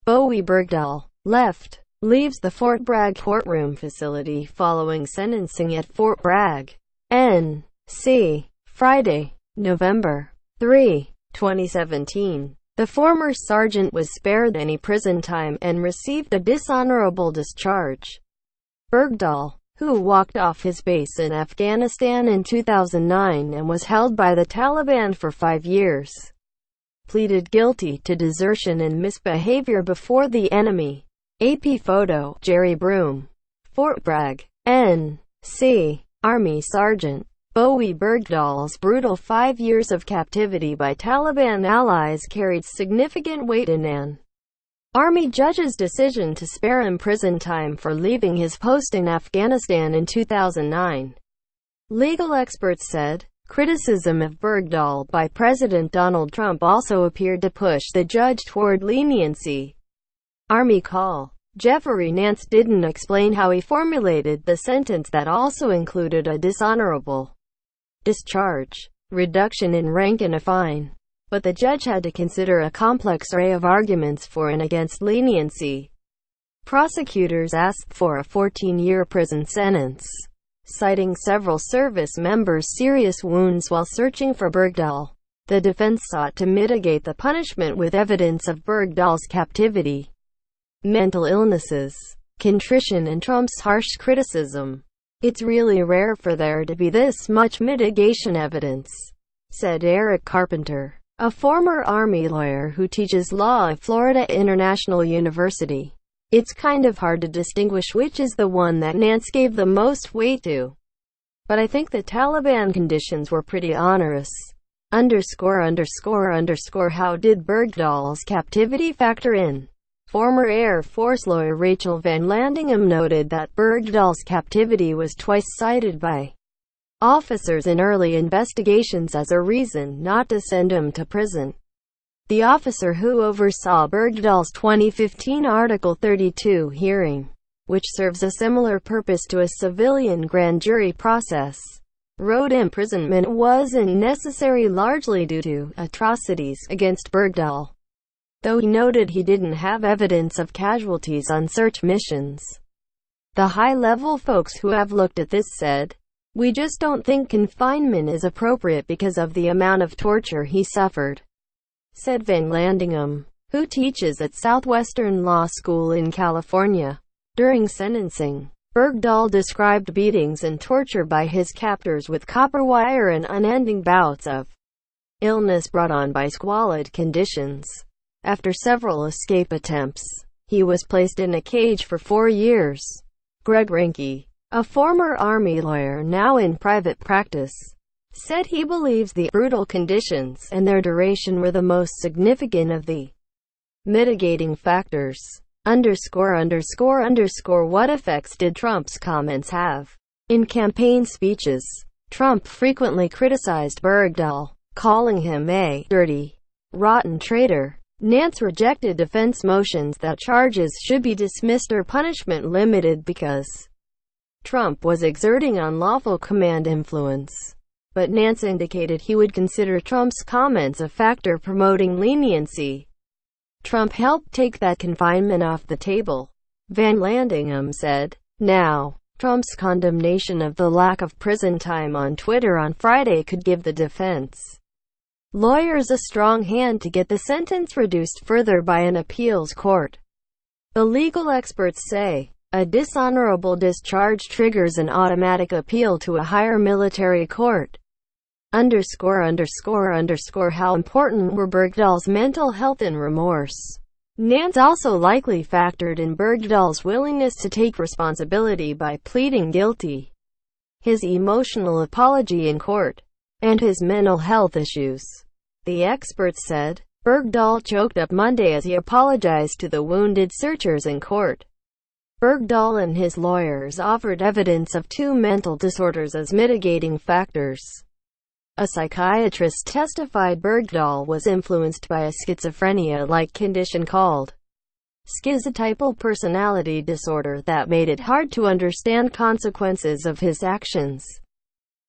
Bowe Bergdahl leaves the Fort Bragg courtroom facility following sentencing at Fort Bragg, N.C., Friday, November 3, 2017. The former sergeant was spared any prison time and received a dishonorable discharge. Bergdahl, who walked off his base in Afghanistan in 2009 and was held by the Taliban for 5 years, pleaded guilty to desertion and misbehavior before the enemy. AP photo, Jerry Broom. Fort Bragg, N.C. Army Sergeant Bowe Bergdahl's brutal 5 years of captivity by Taliban allies carried significant weight in an Army judge's decision to spare him prison time for leaving his post in Afghanistan in 2009. Legal experts said. Criticism of Bergdahl by President Donald Trump also appeared to push the judge toward leniency. Army call. Jeffrey Nance didn't explain how he formulated the sentence that also included a dishonorable discharge, reduction in rank and a fine. But the judge had to consider a complex array of arguments for and against leniency. Prosecutors asked for a 14-year prison sentence, citing several service members' serious wounds while searching for Bergdahl. The defense sought to mitigate the punishment with evidence of Bergdahl's captivity, mental illnesses, contrition and Trump's harsh criticism. "It's really rare for there to be this much mitigation evidence," said Eric Carpenter, a former Army lawyer who teaches law at Florida International University. "It's kind of hard to distinguish which is the one that Nance gave the most weight to. But I think the Taliban conditions were pretty onerous." How did Bergdahl's captivity factor in? Former Air Force lawyer Rachel Van Landingham noted that Bergdahl's captivity was twice cited by officers in early investigations as a reason not to send him to prison. The officer who oversaw Bergdahl's 2015 Article 32 hearing, which serves a similar purpose to a civilian grand jury process, wrote imprisonment wasn't necessary largely due to atrocities against Bergdahl, though he noted he didn't have evidence of casualties on search missions. The high-level folks who have looked at this said, "We just don't think confinement is appropriate because of the amount of torture he suffered," said Van Landingham, who teaches at Southwestern Law School in California. During sentencing, Bergdahl described beatings and torture by his captors with copper wire and unending bouts of illness brought on by squalid conditions. After several escape attempts, he was placed in a cage for 4 years. Greg Rinke, a former Army lawyer now in private practice, said he believes the brutal conditions and their duration were the most significant of the mitigating factors. What effects did Trump's comments have? In campaign speeches, Trump frequently criticized Bergdahl, calling him a dirty, rotten traitor. Nance rejected defense motions that charges should be dismissed or punishment limited because Trump was exerting unlawful command influence. But Nance indicated he would consider Trump's comments a factor promoting leniency. Trump helped take that confinement off the table, Van Landingham said. Now, Trump's condemnation of the lack of prison time on Twitter on Friday could give the defense lawyers a strong hand to get the sentence reduced further by an appeals court. The legal experts say, a dishonorable discharge triggers an automatic appeal to a higher military court. How important were Bergdahl's mental health and remorse? Nance also likely factored in Bergdahl's willingness to take responsibility by pleading guilty, his emotional apology in court, and his mental health issues. The experts said, Bergdahl choked up Monday as he apologized to the wounded searchers in court. Bergdahl and his lawyers offered evidence of 2 mental disorders as mitigating factors. A psychiatrist testified Bergdahl was influenced by a schizophrenia-like condition called schizotypal personality disorder that made it hard to understand consequences of his actions,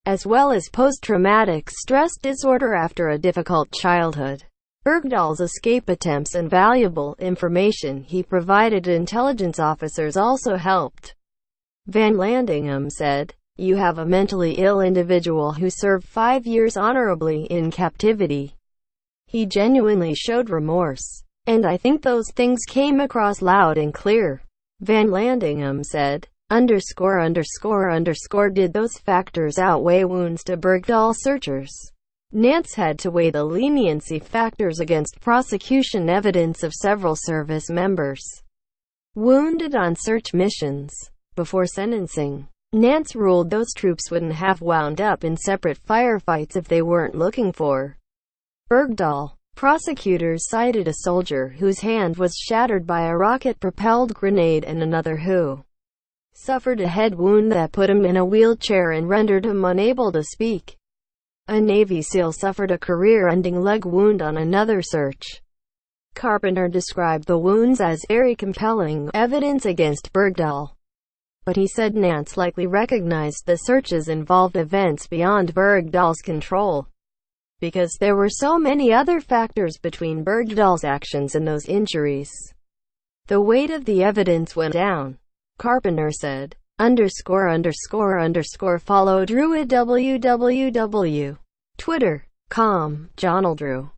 as well as post-traumatic stress disorder after a difficult childhood. Bergdahl's escape attempts and valuable information he provided intelligence officers also helped. Van Landingham said, "You have a mentally ill individual who served 5 years honorably in captivity. He genuinely showed remorse. And I think those things came across loud and clear." Van Landingham said, "Did those factors outweigh wounds to Bergdahl searchers? Nance had to weigh the leniency factors against prosecution evidence of several service members wounded on search missions. Before sentencing, Nance ruled those troops wouldn't have wound up in separate firefights if they weren't looking for Bergdahl." Prosecutors cited a soldier whose hand was shattered by a rocket-propelled grenade and another who suffered a head wound that put him in a wheelchair and rendered him unable to speak. A Navy SEAL suffered a career-ending leg wound on another search. Carpenter described the wounds as very compelling evidence against Bergdahl, but he said Nance likely recognized the searches involved events beyond Bergdahl's control, because there were so many other factors between Bergdahl's actions and those injuries. The weight of the evidence went down, Carpenter said. Follow Drew at www.twitter.com, John Drew.